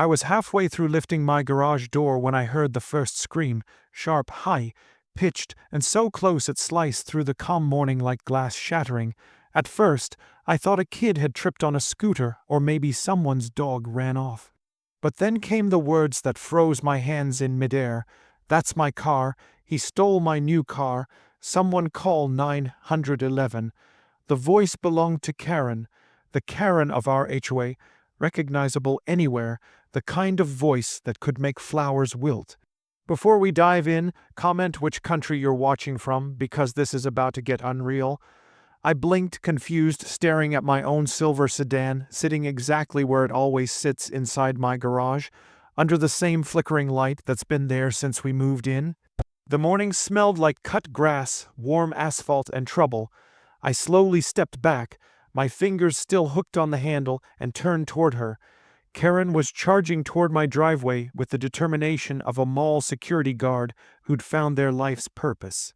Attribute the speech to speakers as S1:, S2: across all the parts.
S1: I was halfway through lifting my garage door when I heard the first scream, sharp, high, pitched, and so close it sliced through the calm morning like glass shattering. At first, I thought a kid had tripped on a scooter or maybe someone's dog ran off. But then came the words that froze my hands in midair. "That's my car. He stole my new car. Someone call 911. The voice belonged to Karen, the Karen of our HOA, recognizable anywhere, the kind of voice that could make flowers wilt. Before we dive in, comment which country you're watching from, because this is about to get unreal. I blinked, confused, staring at my own silver sedan, sitting exactly where it always sits inside my garage, under the same flickering light that's been there since we moved in. The morning smelled like cut grass, warm asphalt, and trouble. I slowly stepped back, my fingers still hooked on the handle, and turned toward her. Karen was charging toward my driveway with the determination of a mall security guard who'd found their life's purpose.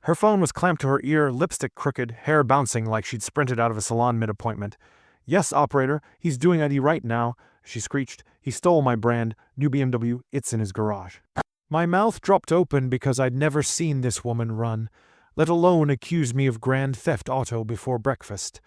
S1: Her phone was clamped to her ear, lipstick crooked, hair bouncing like she'd sprinted out of a salon mid-appointment. "Yes, operator, he's doing ID right now," she screeched. "He stole my brand new BMW. It's in his garage." My mouth dropped open because I'd never seen this woman run, let alone accuse me of grand theft auto before breakfast.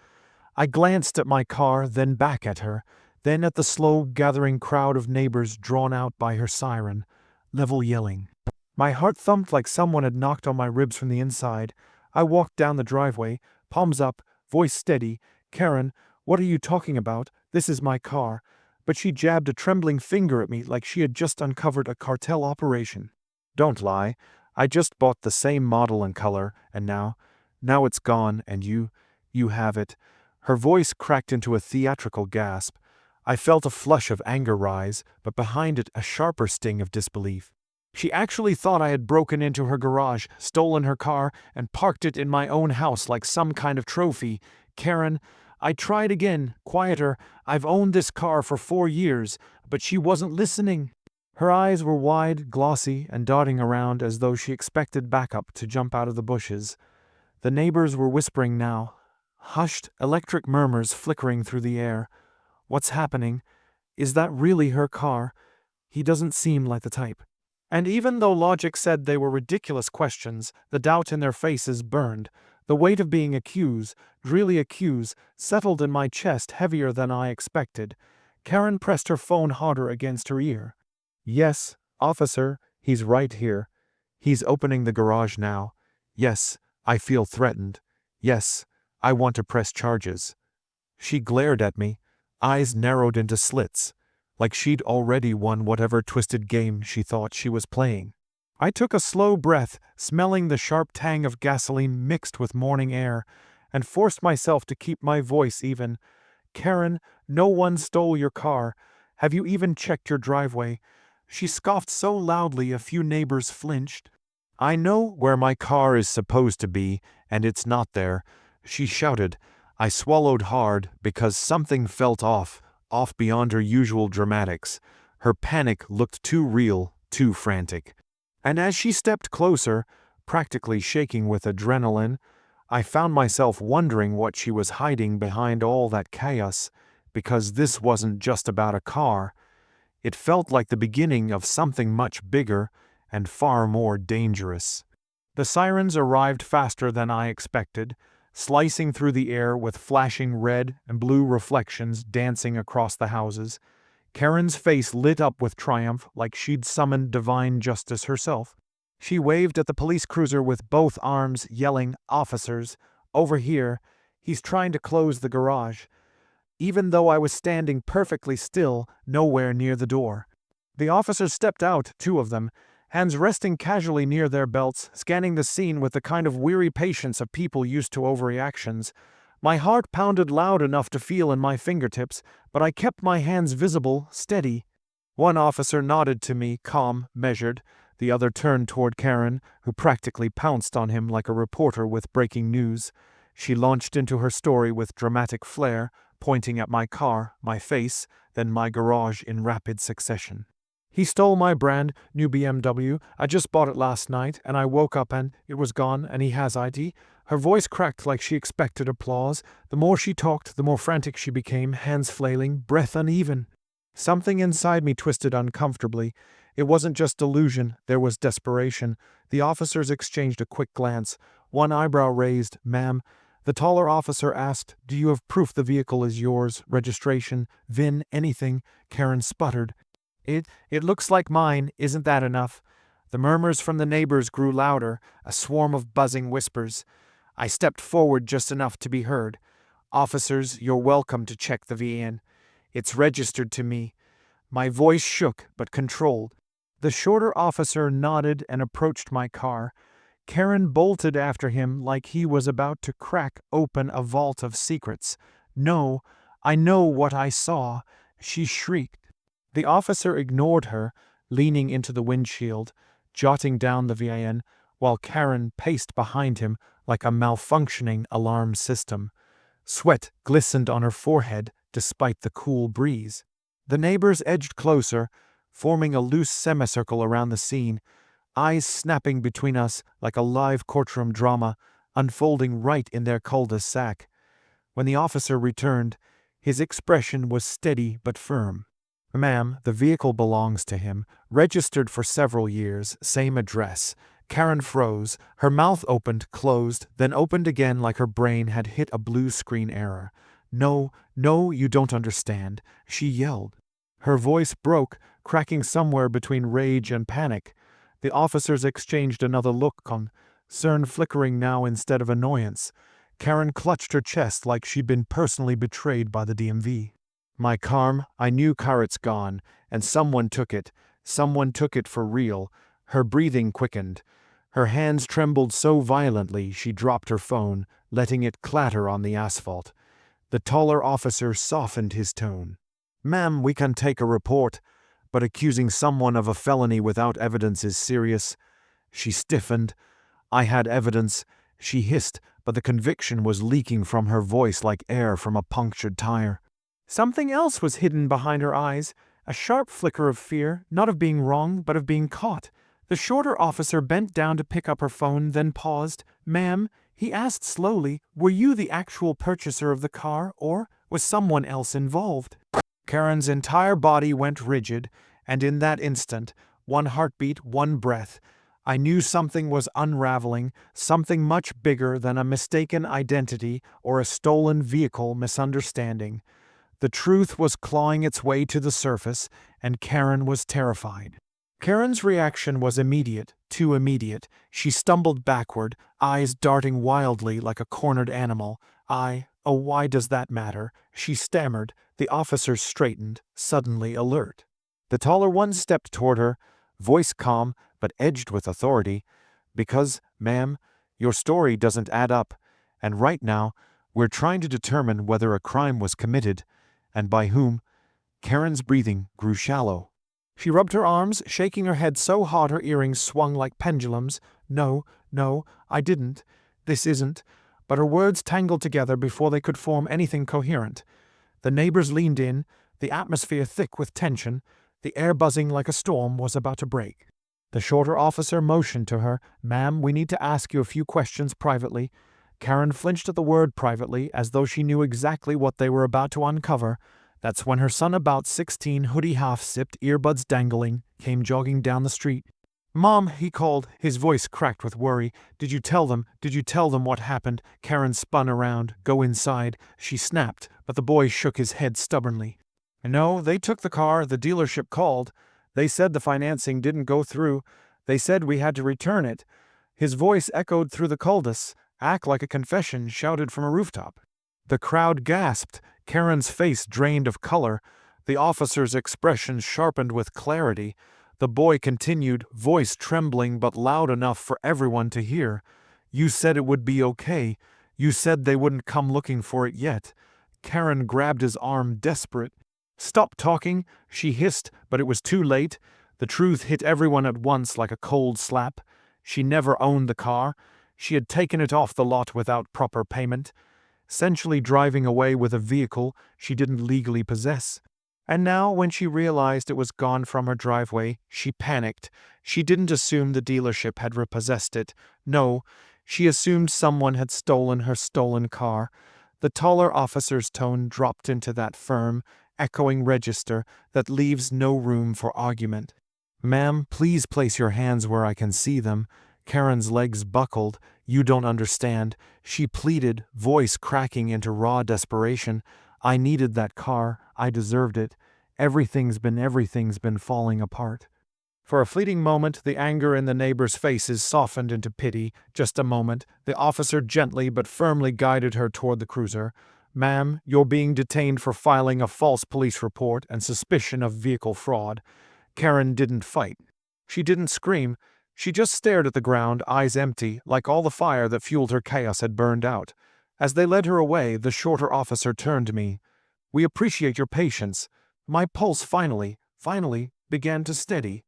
S1: I glanced at my car, then back at her, then at the slow gathering crowd of neighbors drawn out by her siren, level yelling. My heart thumped like someone had knocked on my ribs from the inside. I walked down the driveway, palms up, voice steady. "Karen, what are you talking about? This is my car." But she jabbed a trembling finger at me like she had just uncovered a cartel operation. "Don't lie. I just bought the same model and color, and now it's gone, and you have it." Her voice cracked into a theatrical gasp. I felt a flush of anger rise, but behind it a sharper sting of disbelief. She actually thought I had broken into her garage, stolen her car, and parked it in my own house like some kind of trophy. "Karen," I tried again, quieter. "I've owned this car for 4 years," but she wasn't listening. Her eyes were wide, glossy, and dotting around as though she expected backup to jump out of the bushes. The neighbors were whispering now, hushed, electric murmurs flickering through the air. "What's happening? Is that really her car? He doesn't seem like the type." And even though logic said they were ridiculous questions, the doubt in their faces burned. The weight of being accused, really accused, settled in my chest heavier than I expected. Karen pressed her phone harder against her ear. "Yes, officer, he's right here. He's opening the garage now. Yes, I feel threatened. Yes, I want to press charges." She glared at me, eyes narrowed into slits, like she'd already won whatever twisted game she thought she was playing. I took a slow breath, smelling the sharp tang of gasoline mixed with morning air, and forced myself to keep my voice even. "Karen, no one stole your car. Have you even checked your driveway?" She scoffed so loudly a few neighbors flinched. "I know where my car is supposed to be, and it's not there," she shouted. I swallowed hard because something felt off beyond her usual dramatics. Her panic looked too real, too frantic. And as she stepped closer, practically shaking with adrenaline, I found myself wondering what she was hiding behind all that chaos, because this wasn't just about a car. It felt like the beginning of something much bigger and far more dangerous. The sirens arrived faster than I expected, slicing through the air with flashing red and blue reflections dancing across the houses. Karen's face lit up with triumph like she'd summoned divine justice herself. She waved at the police cruiser with both arms, yelling, "Officers, over here. He's trying to close the garage." Even though I was standing perfectly still, nowhere near the door. The officers stepped out, 2 of them, hands resting casually near their belts, scanning the scene with the kind of weary patience of people used to overreactions. My heart pounded loud enough to feel in my fingertips, but I kept my hands visible, steady. One officer nodded to me, calm, measured. The other turned toward Karen, who practically pounced on him like a reporter with breaking news. She launched into her story with dramatic flair, pointing at my car, my face, then my garage in rapid succession. "He stole my brand new BMW. I just bought it last night, and I woke up and it was gone, and he has ID." Her voice cracked like she expected applause. The more she talked, the more frantic she became, hands flailing, breath uneven. Something inside me twisted uncomfortably. It wasn't just delusion, there was desperation. The officers exchanged a quick glance, one eyebrow raised. "Ma'am," the taller officer asked, "do you have proof the vehicle is yours? Registration, VIN, anything?" Karen sputtered. It looks like mine, isn't that enough?" The murmurs from the neighbors grew louder, a swarm of buzzing whispers. I stepped forward just enough to be heard. "Officers, you're welcome to check the VIN. It's registered to me." My voice shook, but controlled. The shorter officer nodded and approached my car. Karen bolted after him like he was about to crack open a vault of secrets. "No, I know what I saw," she shrieked. The officer ignored her, leaning into the windshield, jotting down the VIN, while Karen paced behind him like a malfunctioning alarm system. Sweat glistened on her forehead despite the cool breeze. The neighbors edged closer, forming a loose semicircle around the scene, eyes snapping between us like a live courtroom drama unfolding right in their cul-de-sac. When the officer returned, his expression was steady but firm. "Ma'am, the vehicle belongs to him, registered for several years, same address." Karen froze, her mouth opened, closed, then opened again like her brain had hit a blue screen error. "No, no, you don't understand," she yelled. Her voice broke, cracking somewhere between rage and panic. The officers exchanged another look, concern flickering now instead of annoyance. Karen clutched her chest like she'd been personally betrayed by the DMV. My calm, I knew Carrot's gone, and someone took it for real. Her breathing quickened. Her hands trembled so violently she dropped her phone, letting it clatter on the asphalt. The taller officer softened his tone. "Ma'am, we can take a report, but accusing someone of a felony without evidence is serious." She stiffened. "I had evidence," she hissed, but the conviction was leaking from her voice like air from a punctured tire. Something else was hidden behind her eyes, a sharp flicker of fear, not of being wrong, but of being caught. The shorter officer bent down to pick up her phone, then paused. "Ma'am," he asked slowly, "were you the actual purchaser of the car, or was someone else involved?" Karen's entire body went rigid, and in that instant, one heartbeat, one breath, I knew something was unraveling, something much bigger than a mistaken identity or a stolen vehicle misunderstanding. The truth was clawing its way to the surface, and Karen was terrified. Karen's reaction was immediate, too immediate. She stumbled backward, eyes darting wildly like a cornered animal. "Oh, why does that matter?" she stammered. The officers straightened, suddenly alert. The taller one stepped toward her, voice calm but edged with authority. "Because, ma'am, your story doesn't add up, and right now, we're trying to determine whether a crime was committed, and by whom." Karen's breathing grew shallow. She rubbed her arms, shaking her head so hard her earrings swung like pendulums. "No, I didn't. This isn't." But her words tangled together before they could form anything coherent. The neighbors leaned in, the atmosphere thick with tension. The air buzzing like a storm was about to break. The shorter officer motioned to her. "Ma'am, we need to ask you a few questions privately." Karen flinched at the word privately, as though she knew exactly what they were about to uncover. That's when her son, about 16, hoodie half-sipped, earbuds dangling, came jogging down the street. "Mom," he called, his voice cracked with worry. Did you tell them what happened?" Karen spun around. "Go inside," she snapped, but the boy shook his head stubbornly. "No, they took the car, the dealership called. They said the financing didn't go through. They said we had to return it." His voice echoed through the cul-de-sac like a confession shouted from a rooftop. The crowd gasped. Karen's face drained of color. The officer's expression sharpened with clarity. The boy continued, voice trembling but loud enough for everyone to hear. "You said it would be okay. You said they wouldn't come looking for it yet." Karen grabbed his arm, desperate. "Stop talking," she hissed, but it was too late. The truth hit everyone at once like a cold slap. She never owned the car. She had taken it off the lot without proper payment, essentially driving away with a vehicle she didn't legally possess. And now, when she realized it was gone from her driveway, she panicked. She didn't assume the dealership had repossessed it. No, she assumed someone had stolen her stolen car. The taller officer's tone dropped into that firm, echoing register that leaves no room for argument. "Ma'am, please place your hands where I can see them." Karen's legs buckled. "You don't understand," she pleaded, voice cracking into raw desperation. "I needed that car. I deserved it. Everything's been falling apart." For a fleeting moment, the anger in the neighbors' faces softened into pity. Just a moment, the officer gently but firmly guided her toward the cruiser. "Ma'am, you're being detained for filing a false police report and suspicion of vehicle fraud." Karen didn't fight. She didn't scream. She just stared at the ground, eyes empty, like all the fire that fueled her chaos had burned out. As they led her away, the shorter officer turned to me. "We appreciate your patience." My pulse finally began to steady.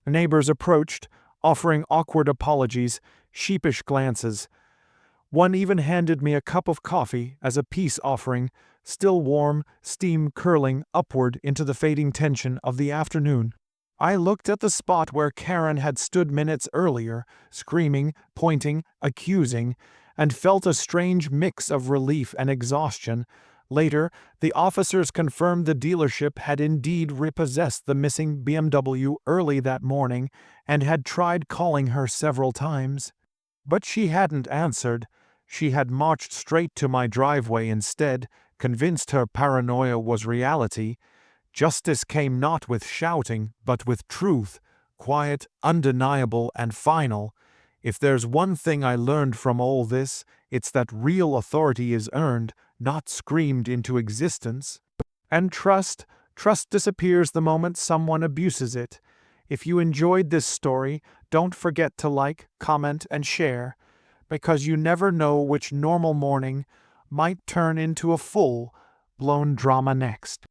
S1: Neighbors approached, offering awkward apologies, sheepish glances. One even handed me a cup of coffee as a peace offering, still warm, steam curling upward into the fading tension of the afternoon. I looked at the spot where Karen had stood minutes earlier, screaming, pointing, accusing, and felt a strange mix of relief and exhaustion. Later, the officers confirmed the dealership had indeed repossessed the missing BMW early that morning and had tried calling her several times. But she hadn't answered. She had marched straight to my driveway instead, convinced her paranoia was reality. Justice came not with shouting, but with truth, quiet, undeniable, and final. If there's one thing I learned from all this, it's that real authority is earned, not screamed into existence. And trust disappears the moment someone abuses it. If you enjoyed this story, don't forget to like, comment, and share, because you never know which normal morning might turn into a full-blown drama next.